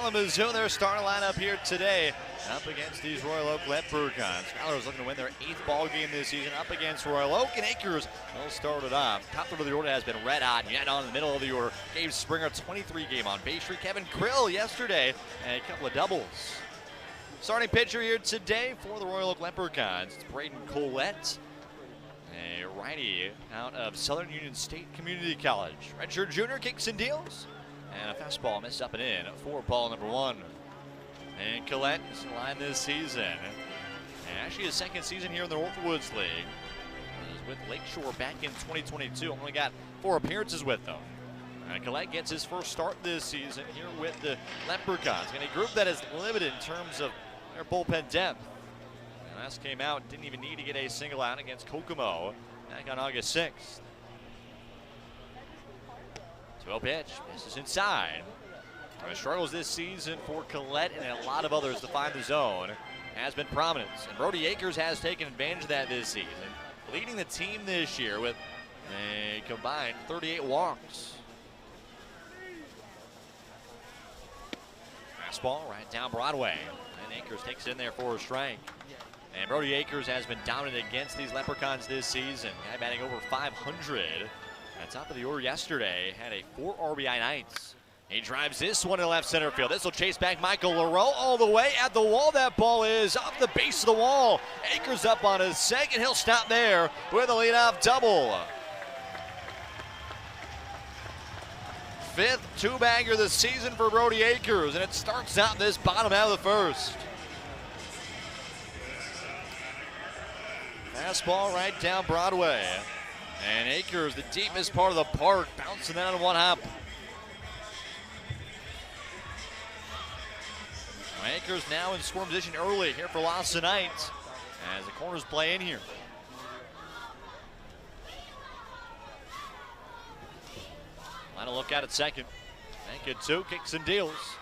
Kalamazoo, their starting lineup here today, up against these Royal Oak Leprechauns. Growlers looking to win their 8th ball game this season up against Royal Oak, and Acres will start it off. Top third of the order has been red hot, and yet on in the middle of the order, Gabe Springer, 23 game on base streak. Kevin Krill yesterday, and a couple of doubles. Starting pitcher here today for the Royal Oak Leprechauns, it's Braden Collette, a righty out of Southern Union State Community College. Redshirt junior, kicks and deals. And a fastball missed up and in for ball number 1. And Collette is in line this season. And actually his second season here in the Northwoods League. He was with Lakeshore back in 2022. Only got 4 appearances with them. And Collette gets his first start this season here with the Leprechauns. And a group that is limited in terms of their bullpen depth. And last came out, didn't even need to get a single out against Kokomo back on August 6th. 2-0 pitch, misses inside. The struggles this season for Collette and a lot of others to find the zone has been prominent. And Brody Akers has taken advantage of that this season, leading the team this year with a combined 38 walks. Fastball right down Broadway. And Akers takes it in there for a strike. And Brody Akers has been dominant against these Leprechauns this season. Guy batting over 500. At top of the order yesterday, had a 4 RBI night. He drives this one to left center field. This will chase back Michael Leroux all the way at the wall. That ball is off the base of the wall. Akers up on his second. He'll stop there with a leadoff double. 5th two-bagger this season for Brody Akers, and it starts out this bottom half of the first. Fastball right down Broadway. And Akers, the deepest part of the park, bouncing that on one hop. Akers now in scoring position early here for loss tonight as the corners play in here. Line to look out at second. Thank you, 2 kicks and deals.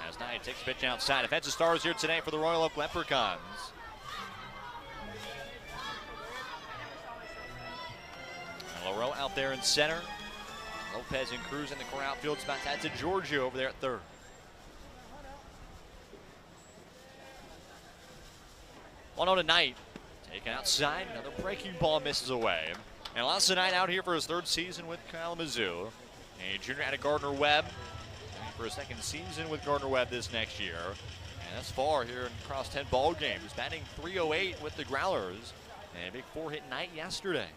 As Knight takes pitch outside. Offensive stars here today for the Royal Oak Leprechauns. Leroux out there in center. Lopez and Cruz in the corner outfield spot. That's to Giorgio over there at third. 1-0 to Knight. Taken outside. Another breaking ball misses away. And lost tonight out here for his 3rd season with Kalamazoo. A junior out of Gardner-Webb. For his 2nd season with Gardner-Webb this next year. And that's far here across 10 ball games. Batting .308 with the Growlers. And a big 4-hit night yesterday.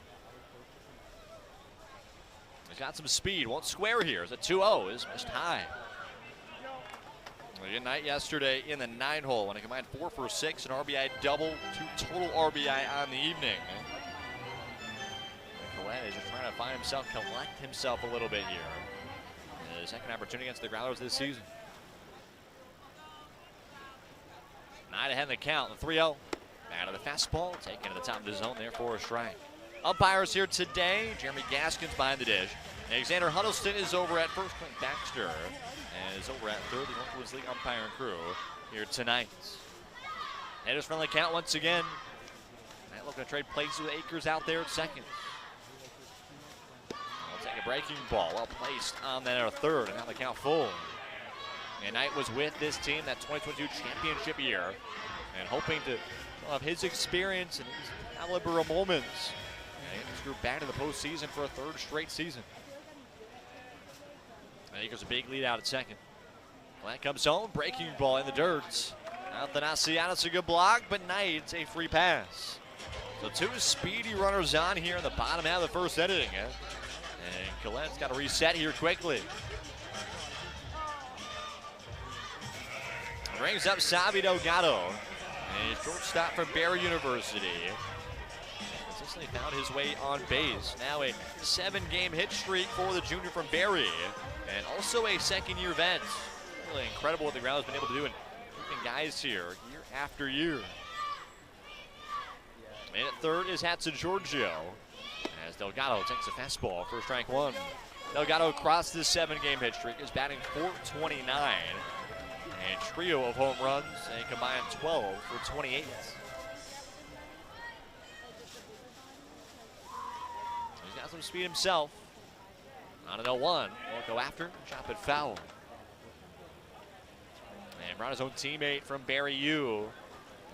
He's got some speed, won't square here. It's a 2-0, is missed high. Good night yesterday in the 9-hole when he combined 4 for 6, an RBI double, 2 total RBI on the evening. Collette is just trying to find himself, collect himself a little bit here. His 2nd opportunity against the Growlers this season. Knight ahead in the count, the 3-0. Out of the fastball, taken to the top of the zone there for a strike. Umpires here today, Jeremy Gaskins behind the dish. Alexander Huddleston is over at first, Clint Baxter is over at third, the Northwoods League umpire and crew here tonight. Hitters friendly count once again. Knight looking to trade places with Akers out there at second. We'll take a breaking ball, well placed on that at third, and now the count full. And Knight was with this team that 2022 championship year, and hoping to have his experience and his caliber of moments. Get this group back to the postseason for a 3rd straight season. Akers a big lead out at second. Well, that comes home, breaking ball in the dirt. Athanasiadis a good block, but Knight's a free pass. So 2 speedy runners on here in the bottom half of the 1st inning. And Collette's got to reset here quickly. Brings up Savi Delgado, a shortstop from Barry University. Consistently found his way on base. Now a 7-game hit streak for the junior from Barry. And also a 2nd-year vet. Really incredible what the Growlers have been able to do in keeping guys here year after year. And at third is Hatsa Giorgio. As Delgado takes a fastball for strike 1. Delgado across this 7-game hit streak is batting .429. And trio of home runs, and combined 12 for 28. He's got some speed himself. On an 0-1, we'll go after, chop it foul. And brought his own teammate from Barry U.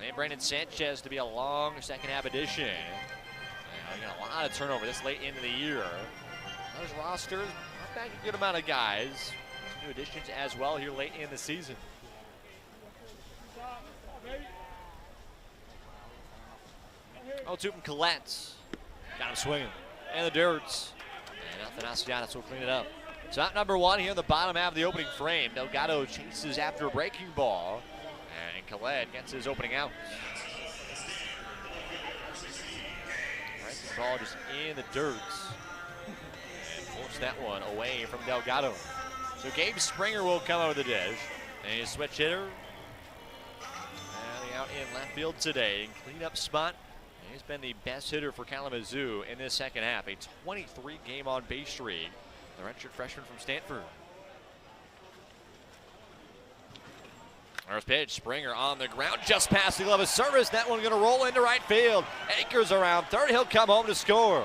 And Brandon Sanchez to be a long second half addition. And we got a lot of turnover this late into the year. Those rosters, not back a good amount of guys. Some new additions as well here late in the season. Oh, two from Colette. Got him swinging. And the Dirts. And Athanasiadis will clean it up. Shot number one here in the bottom half of the opening frame. Delgado chases after a breaking ball. And Khaled gets his opening out. Breaking ball just in the dirt. And force that one away from Delgado. So Gabe Springer will come out of the dish. And he's switch hitter. And out in left field today. In cleanup spot. And he's been the best hitter for Kalamazoo in this second half. A 23 game on base streak. The redshirt freshman from Stanford. First pitch, Springer on the ground, just past the glove of service. That one going to roll into right field. Akers around third. He'll come home to score.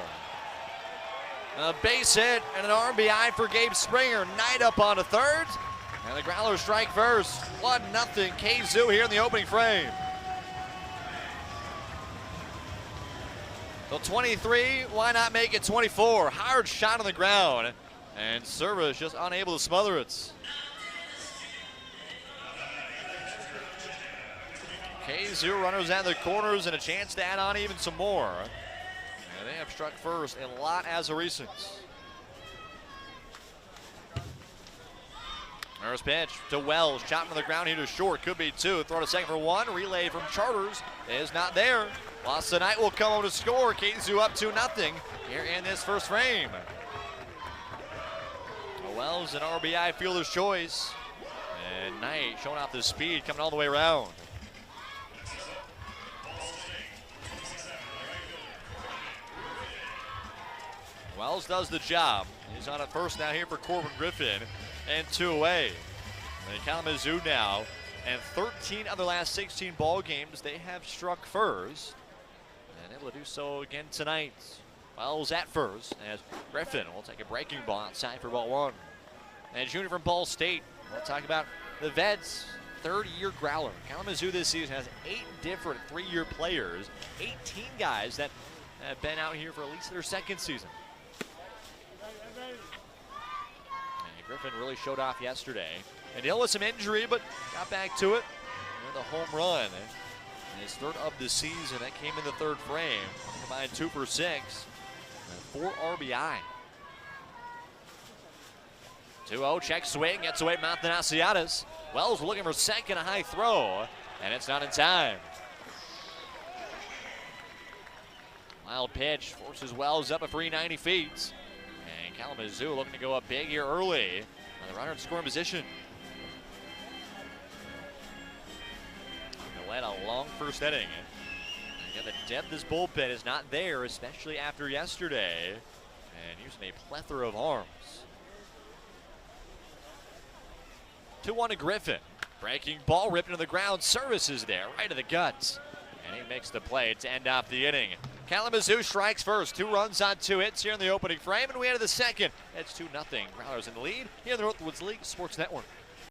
A base hit and an RBI for Gabe Springer. Knight up on the third. And the Growlers strike first. 1-0 Kalamazoo here in the opening frame. So 23, why not make it 24? Hard shot on the ground. And Service just unable to smother it. Kalamazoo runners at the corners and a chance to add on even some more. And they have struck first a lot as of recent. First pitch to Wells, shot from the ground here to short, could be two. Throw to second for one, relay from Charters is not there. Lost the Knight will come home to score. Kalamazoo up 2-0 here in this first frame. Wells, an RBI fielder's choice. And Knight showing off the speed, coming all the way around. Wells does the job. He's on at first now here for Corbin Griffin. And 2 away. And Kalamazoo now, and 13 of the last 16 ball games, they have struck first. And able to do so again tonight. Wells at first as Griffin will take a breaking ball outside for ball one. And junior from Ball State, we'll talk about the Vets, third-year Growler. Kalamazoo this season has 8 different 3-year players, 18 guys that have been out here for at least their second season. And Griffin really showed off yesterday. And dealt with some injury, but got back to it with a home run. And his third of the season, that came in the third frame. Combined 2 for 6, and 4 RBI. 2-0, check swing, gets away Athanasiadis. Wells looking for second, a high throw, and it's not in time. Wild pitch forces Wells up a 390 feet. And Kalamazoo looking to go up big here early. And the runner in scoring position. Led a long first inning. Again, the depth of this bullpen is not there, especially after yesterday. And using a plethora of arms. 2-1 to Griffin. Breaking ball ripped into the ground. Service is there, right to the guts. And he makes the play to end off the inning. Kalamazoo strikes first. 2 runs on 2 hits here in the opening frame. And we enter the second. It's 2-0. Growlers in the lead here in the Northwoods League Sports Network.